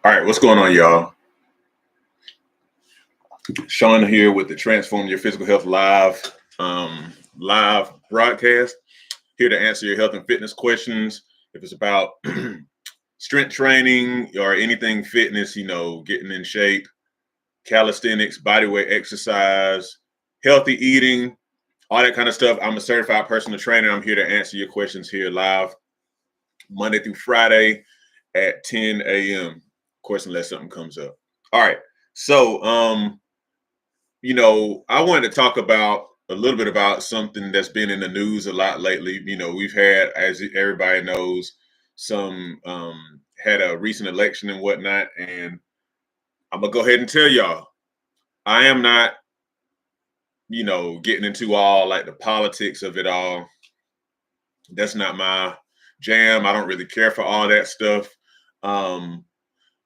All right, what's going on, y'all? Shawn here with the Transform Your Physical Health live broadcast. Here to answer your health and fitness questions. If it's about strength training or anything fitness, getting in shape, calisthenics, bodyweight exercise, healthy eating, all that kind of stuff. I'm a certified personal trainer. I'm here to answer your questions here live Monday through Friday at 10 a.m. Of course, unless something comes up. All right. So, I wanted to talk about a little bit about something that's been in the news a lot lately. We've had, as everybody knows, some had a recent election and whatnot. And I'm gonna go ahead and tell y'all, I am not, getting into all like the politics of it all. That's not my jam. I don't really care for all that stuff. Um,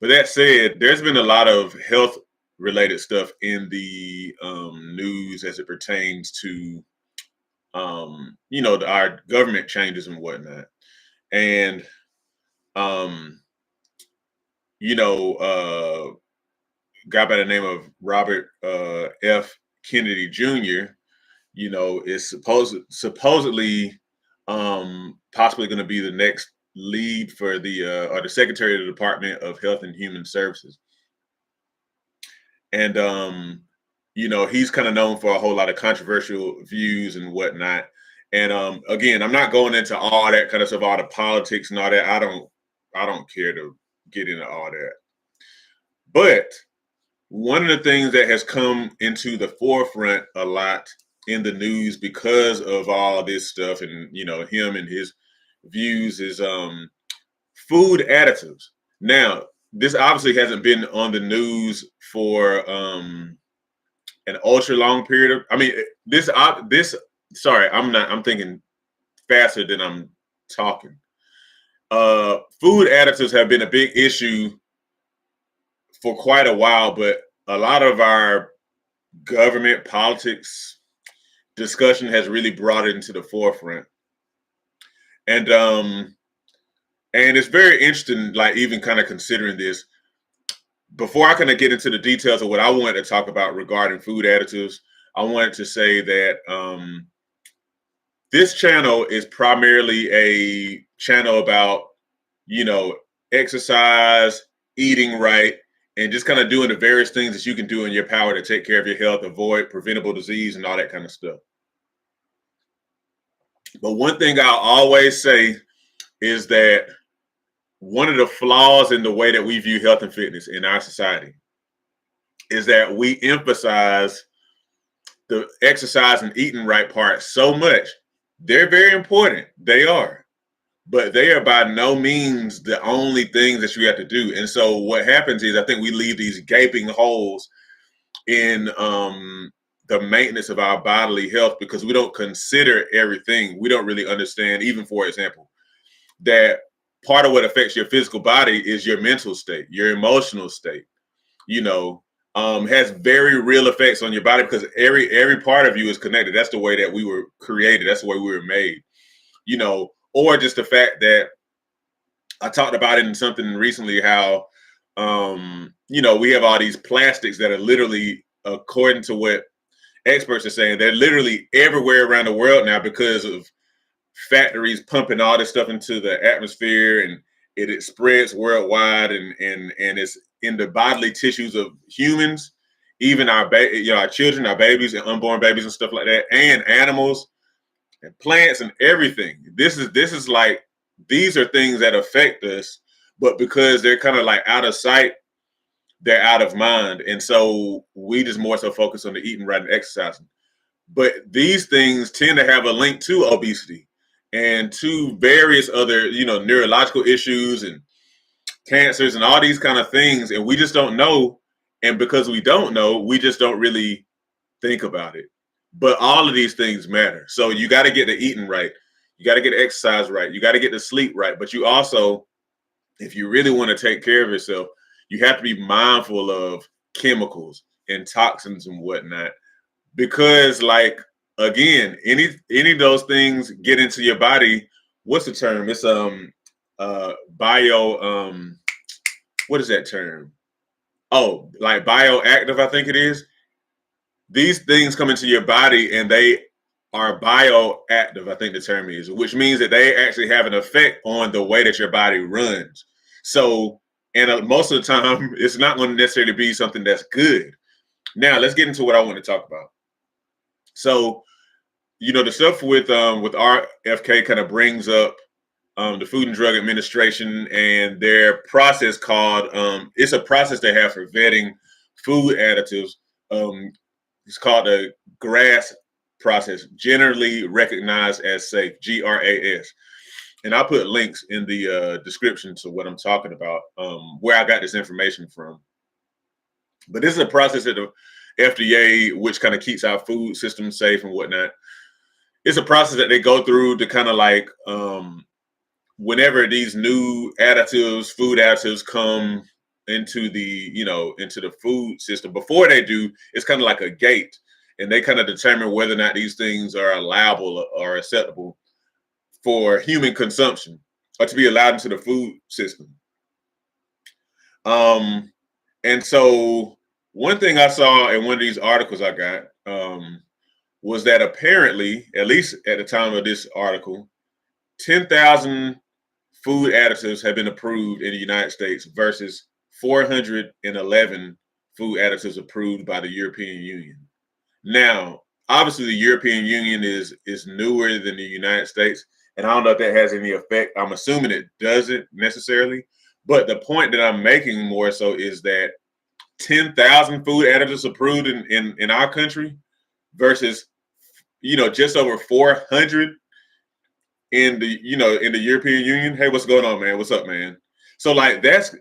But that said, there's been a lot of health related stuff in the news as it pertains to, our government changes and whatnot. And, um, you know, uh, guy by the name of Robert F. Kennedy Jr., is supposedly possibly going to be the next lead for or the secretary of the Department of Health and Human Services. And he's kind of known for a whole lot of controversial views and whatnot. And again, I'm not going into all that kind of stuff, all the politics and all that. I don't care to get into all that. But one of the things that has come into the forefront a lot in the news because of all this stuff and him and his views is food additives. Now, this obviously hasn't been on the news for an ultra long period of. I mean, this. Sorry, I'm thinking faster than I'm talking. Food additives have been a big issue for quite a while, but a lot of our government politics discussion has really brought it into the forefront. And it's very interesting, like even kind of considering this. Before I kind of get into the details of what I wanted to talk about regarding food additives, I wanted to say that this channel is primarily a channel about, exercise, eating right, and just kind of doing the various things that you can do in your power to take care of your health, avoid preventable disease, and all that kind of stuff. But one thing I'll always say is that one of the flaws in the way that we view health and fitness in our society is that we emphasize the exercise and eating right part so much. They're very important. They are. But they are by no means the only things that you have to do. And so what happens is I think we leave these gaping holes in the maintenance of our bodily health because we don't consider everything. We don't really understand, even for example, that part of what affects your physical body is your mental state, your emotional state, has very real effects on your body because every part of you is connected. That's the way that we were created. That's the way we were made, or just the fact that I talked about it in something recently, how, we have all these plastics that are literally, according to what experts are saying, they're literally everywhere around the world now because of factories pumping all this stuff into the atmosphere, and it spreads worldwide, and it's in the bodily tissues of humans, even our our children, our babies and unborn babies and stuff like that, and animals and plants and everything. This is like, these are things that affect us, but because they're kind of like out of sight, they're out of mind. And so we just more so focus on the eating right and exercising. But these things tend to have a link to obesity and to various other, neurological issues and cancers and all these kind of things. And we just don't know. And because we don't know, we just don't really think about it. But all of these things matter. So you got to get the eating right. You got to get the exercise right. You got to get the sleep right. But you also, if you really want to take care of yourself, you have to be mindful of chemicals and toxins and whatnot. Because, like, again, any of those things get into your body. What's the term? It's bio what is that term? Oh, like bioactive, I think it is. These things come into your body and they are bioactive, I think the term is, which means that they actually have an effect on the way that your body runs. So, and most of the time, it's not going to necessarily be something that's good. Now, let's get into what I want to talk about. So, the stuff with RFK kind of brings up the Food and Drug Administration and their process called it's a process they have for vetting food additives. Um, it's called the GRAS process, generally recognized as safe, GRAS. And I'll put links in the description to what I'm talking about, where I got this information from. But this is a process that the FDA, which kind of keeps our food system safe and whatnot, it's a process that they go through to kind of like whenever these new additives, food additives come into into the food system, before they do, it's kind of like a gate, and they kind of determine whether or not these things are allowable or acceptable for human consumption or to be allowed into the food system. Um, and so one thing I saw in one of these articles I got was that apparently, at least at the time of this article, 10,000 food additives have been approved in the United States versus 411 food additives approved by the European Union. Now, obviously, the European Union is newer than the United States, and I don't know if that has any effect. I'm assuming it doesn't necessarily, but the point that I'm making more so is that 10,000 food additives approved in our country versus just over 400 in the European Union. Hey, what's going on, man? What's up, man? So like that's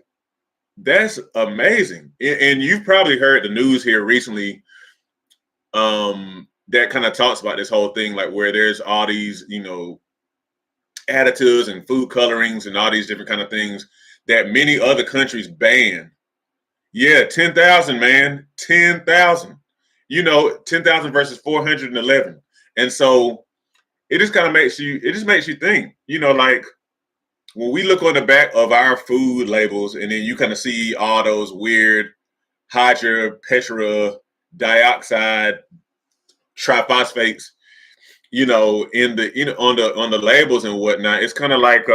amazing. And you've probably heard the news here recently that kind of talks about this whole thing, like where there's all these, additives and food colorings and all these different kind of things that many other countries ban. Yeah, 10,000, man. 10,000. 10,000 versus 411. And so it just makes you think, like when we look on the back of our food labels and then you kind of see all those weird hydropetra dioxide triphosphates, in the on the labels and whatnot, it's kind of like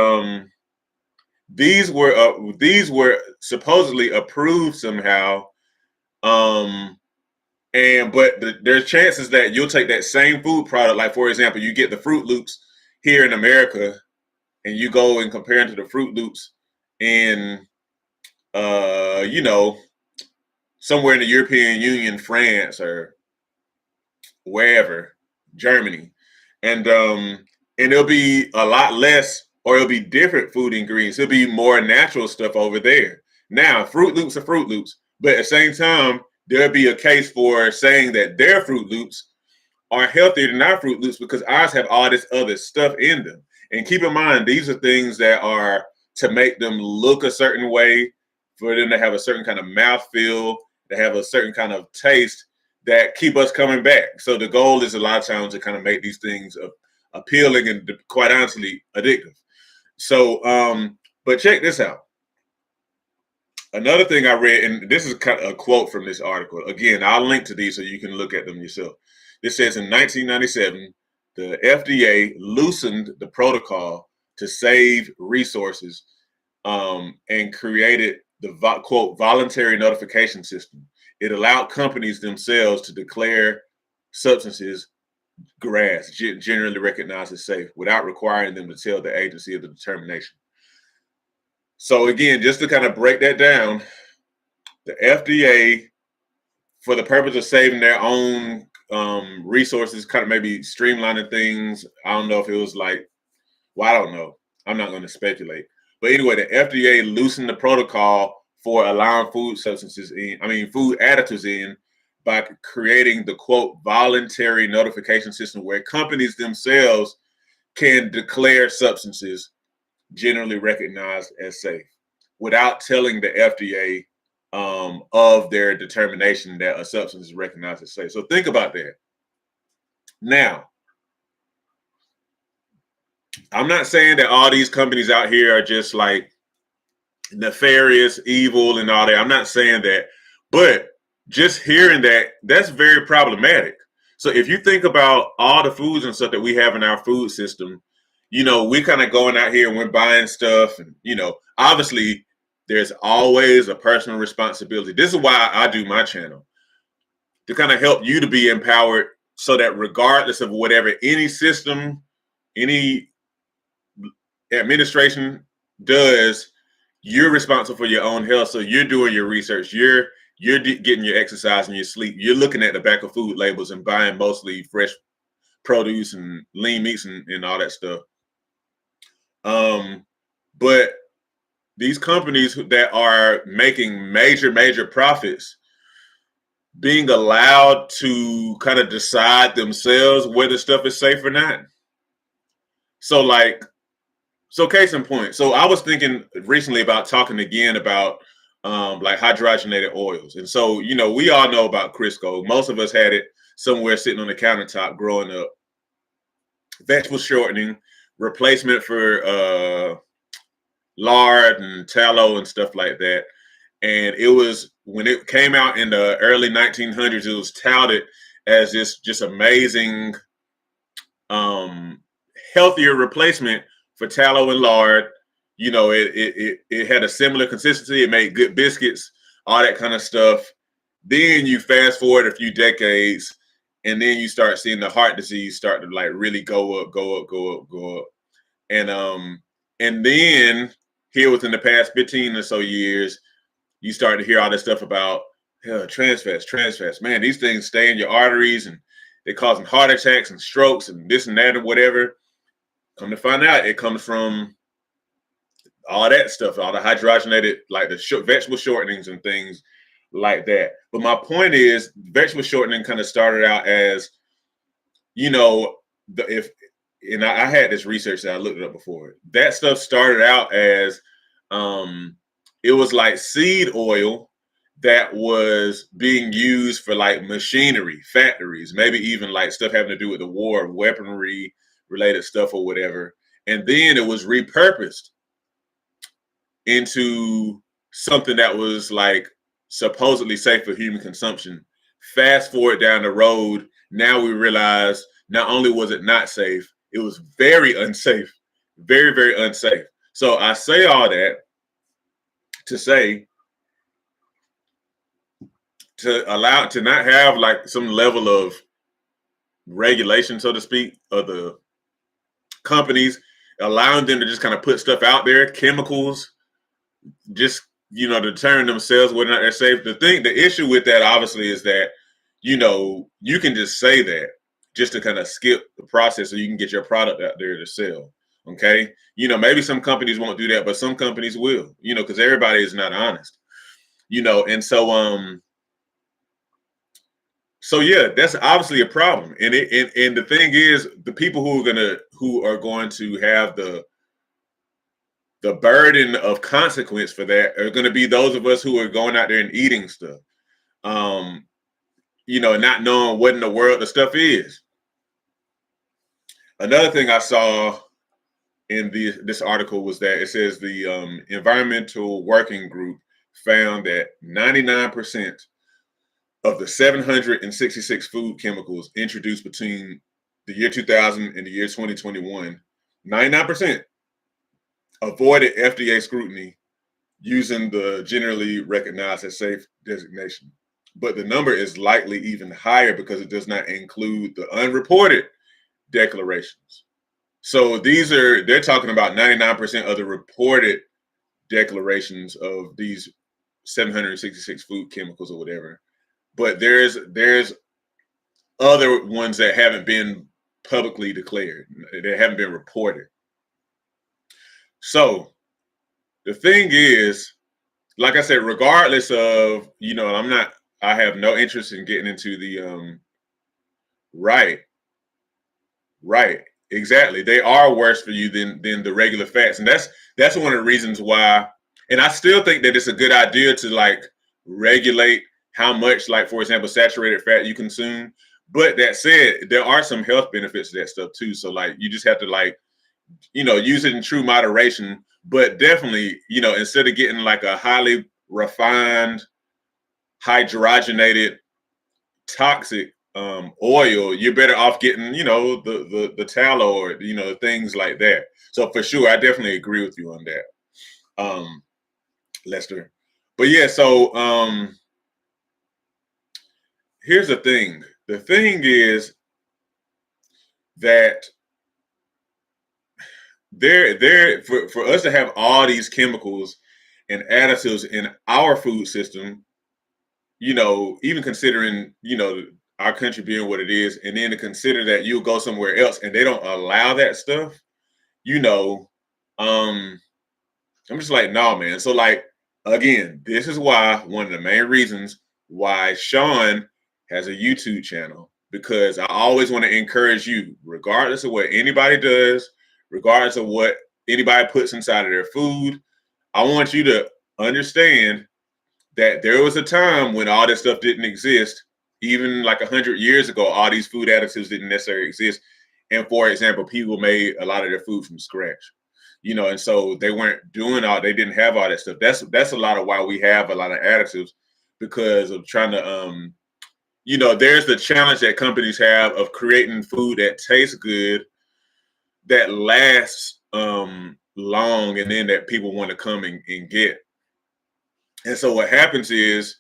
these were supposedly approved somehow, but there's chances that you'll take that same food product, like for example, you get the Fruit Loops here in America, and you go and compare them to the Fruit Loops in, somewhere in the European Union, France or wherever, Germany, and it'll be a lot less, or it'll be different food ingredients. It'll be more natural stuff over there. Now, Fruit Loops are Fruit Loops, but at the same time, there'll be a case for saying that their Fruit Loops are healthier than our Fruit Loops because ours have all this other stuff in them. And keep in mind, these are things that are to make them look a certain way, for them to have a certain kind of mouthfeel, to have a certain kind of taste that keep us coming back. So the goal is a lot of times to kind of make these things appealing and, quite honestly, addictive. So, but check this out. Another thing I read, and this is kind of a quote from this article. Again, I'll link to these so you can look at them yourself. This says in 1997, the FDA loosened the protocol to save resources, and created the quote voluntary notification system. It allowed companies themselves to declare substances GRAS, generally recognized as safe, without requiring them to tell the agency of the determination. So again, just to kind of break that down, the FDA, for the purpose of saving their own resources, kind of maybe streamlining things. I don't know if it was like, well, I don't know. I'm not going to speculate. But anyway, the FDA loosened the protocol for allowing food additives in by creating the quote voluntary notification system where companies themselves can declare substances generally recognized as safe without telling the FDA of their determination that a substance is recognized as safe. So think about that. Now, I'm not saying that all these companies out here are just like nefarious, evil, and all that. I'm not saying that, but just hearing that, that's very problematic. So if you think about all the foods and stuff that we have in our food system, we're kind of going out here and we're buying stuff, and obviously there's always a personal responsibility. This is why I do my channel, to kind of help you to be empowered, so that regardless of whatever any system, any administration does, you're responsible for your own health. So you're doing your research. You're getting your exercise and your sleep. You're looking at the back of food labels and buying mostly fresh produce and lean meats and all that stuff. But these companies that are making major profits, being allowed to kind of decide themselves whether stuff is safe or not. So case in point. So I was thinking recently about talking again about like hydrogenated oils. And so, we all know about Crisco. Most of us had it somewhere sitting on the countertop growing up. Vegetable shortening, replacement for lard and tallow and stuff like that. And it was, when it came out in the early 1900s, it was touted as this just amazing, healthier replacement for tallow and lard. It had a similar consistency. It made good biscuits, all that kind of stuff. Then you fast forward a few decades, and then you start seeing the heart disease start to like really go up. And then here within the past 15 or so years, you start to hear all this stuff about trans fats. Man, these things stay in your arteries and they're causing heart attacks and strokes and this and that and whatever. Come to find out, it comes from all that stuff, all the hydrogenated, like the vegetable shortenings and things like that. But my point is, vegetable shortening kind of started out as, I had this research that I looked it up before. That stuff started out as, it was like seed oil that was being used for like machinery, factories, maybe even like stuff having to do with the war, weaponry related stuff or whatever. And then it was repurposed into something that was like supposedly safe for human consumption. Fast forward down the road, now we realize not only was it not safe, it was very unsafe, very unsafe. So I say all that to say, to not have like some level of regulation, so to speak, of the companies, allowing them to just kind of put stuff out there, chemicals, just to determine themselves whether or not they're safe. The issue with that obviously is that you can just say that just to kind of skip the process so you can get your product out there to sell. Okay, maybe some companies won't do that, but some companies will, because everybody is not honest, and so yeah, that's obviously a problem. And the thing is, the people who are going to have the burden of consequence for that are going to be those of us who are going out there and eating stuff, and not knowing what in the world the stuff is. Another thing I saw in this article was that it says the Environmental Working Group found that 99% of the 766 food chemicals introduced between the year 2000 and the year 2021, 99% avoided FDA scrutiny using the generally recognized as safe designation. But the number is likely even higher because it does not include the unreported declarations. So they're talking about 99% of the reported declarations of these 766 food chemicals or whatever. But there's other ones that haven't been publicly declared. They haven't been reported. So the thing is, like I said, regardless of, I have no interest in getting into the right. Exactly. They are worse for you than the regular fats. And that's one of the reasons why, and I still think that it's a good idea to like regulate how much, like, for example, saturated fat you consume. But that said, there are some health benefits to that stuff too. So like you just have to like, use it in true moderation. But definitely, instead of getting like a highly refined, hydrogenated, toxic oil, you're better off getting, the tallow, or things like that. So for sure, I definitely agree with you on that, Lester. But yeah, so here's the thing. The thing is that for us to have all these chemicals and additives in our food system, even considering, our country being what it is, and then to consider that you'll go somewhere else and they don't allow that stuff, you know, um, I'm just like, no, man. So like, again, this is why one of the main reasons why Shawn has a YouTube channel, because I always want to encourage you, regardless of what anybody does, regardless of what anybody puts inside of their food, I want you to understand that there was a time when all this stuff didn't exist. Even like 100 years ago, all these food additives didn't necessarily exist. And for example, people made a lot of their food from scratch, and so they weren't doing they didn't have all that stuff. That's a lot of why we have a lot of additives, because of trying to there's the challenge that companies have of creating food that tastes good, that lasts long, and then that people want to come and get. And so what happens is,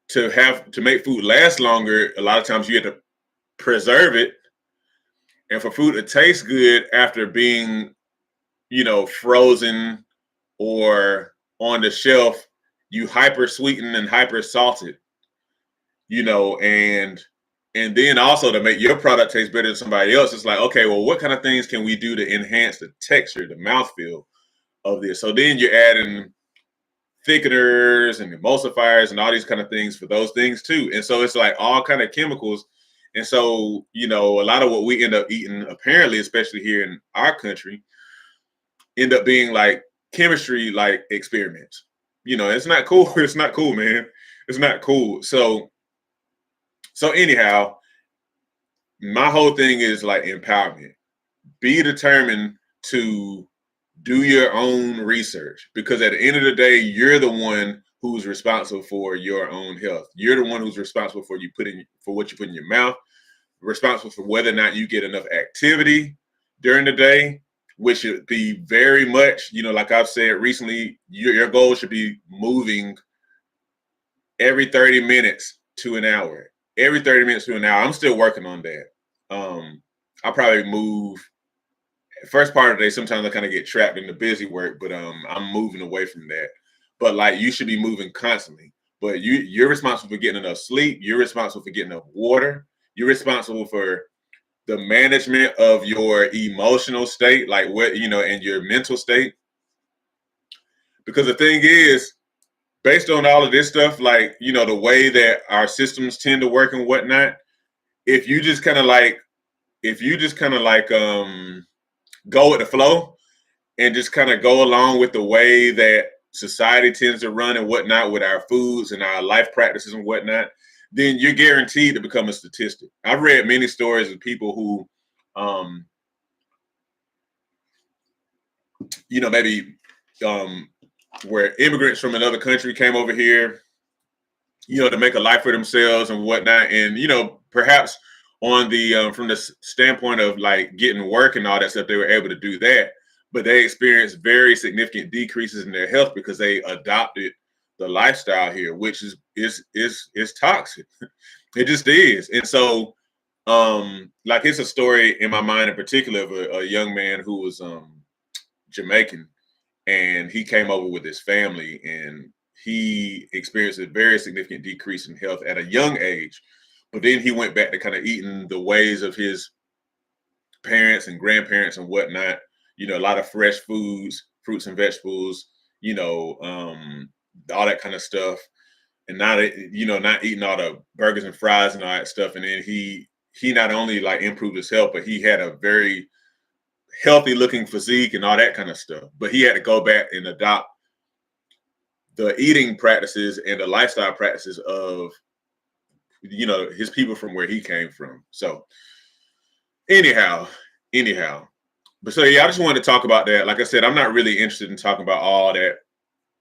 to make food last longer, a lot of times you have to preserve it. And for food to taste good after being, frozen or on the shelf, you hyper sweeten and hyper salt it, and then also to make your product taste better than somebody else. It's like, okay, well, what kind of things can we do to enhance the texture, the mouthfeel of this? So then you're adding thickeners and emulsifiers and all these kind of things for those things too. And so it's like all kind of chemicals. And so, a lot of what we end up eating, apparently, especially here in our country, end up being like chemistry, like experiments. It's not cool. It's not cool, man. It's not cool. So anyhow, my whole thing is like empowerment. Be determined to do your own research, because at the end of the day, you're the one who's responsible for your own health. You're the one who's responsible for what you put in your mouth, responsible for whether or not you get enough activity during the day, which should be very much, like I've said recently, your goal should be moving every 30 minutes to an hour. Every 30 minutes to an hour. I'm still working on that. I probably move first part of the day. Sometimes I kind of get trapped in the busy work, but I'm moving away from that. But like, you should be moving constantly. But you're responsible for getting enough sleep. You're responsible for getting enough water. You're responsible for the management of your emotional state, like and your mental state. Because the thing is, based on all of this stuff, like, the way that our systems tend to work and whatnot, if you just kind of like, go with the flow and just kind of go along with the way that society tends to run and whatnot, with our foods and our life practices and whatnot, then you're guaranteed to become a statistic. I've read many stories of people who, maybe where immigrants from another country came over here, to make a life for themselves and whatnot. And, perhaps on the, from the standpoint of like getting work and all that stuff, they were able to do that. But they experienced very significant decreases in their health because they adopted the lifestyle here, which is toxic. It just is. And so, like, it's a story in my mind in particular of a young man who was Jamaican, and he came over with his family, and he experienced a very significant decrease in health at a young age. But then he went back to kind of eating the ways of his parents and grandparents and whatnot. A lot of fresh foods, fruits and vegetables, all that kind of stuff, and not eating all the burgers and fries and all that stuff. And then he not only like improved his health, but he had a very healthy looking physique and all that kind of stuff. But he had to go back and adopt the eating practices and the lifestyle practices of, his people from where he came from. So anyhow, But so yeah, I just wanted to talk about that. Like I said, I'm not really interested in talking about all that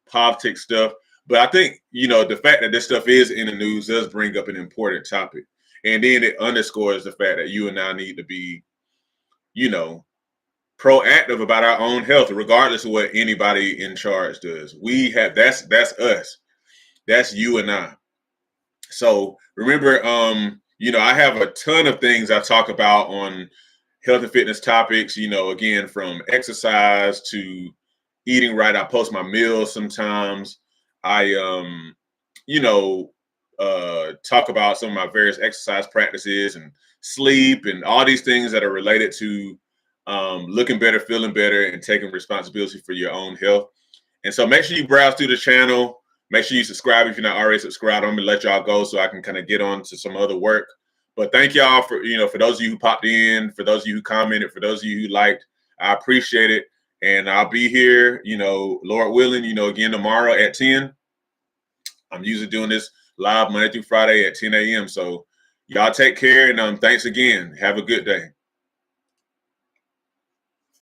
politics stuff. But I think, the fact that this stuff is in the news does bring up an important topic. And then it underscores the fact that you and I need to be, you know, proactive about our own health, regardless of what anybody in charge does. We have that's us. That's you and I. So remember, I have a ton of things I talk about on health and fitness topics, again, from exercise to eating right. I post my meals sometimes. I you know, talk about some of my various exercise practices and sleep and all these things that are related to looking better, feeling better, and taking responsibility for your own health. And so make sure you browse through the channel. Make sure you subscribe if you're not already subscribed. I'm gonna let y'all go so I can kind of get on to some other work. But thank y'all for those of you who popped in, for those of you who commented, for those of you who liked. I appreciate it. And I'll be here, Lord willing, again tomorrow at 10. I'm usually doing this live Monday through Friday at 10 a.m. So y'all take care, and thanks again. Have a good day.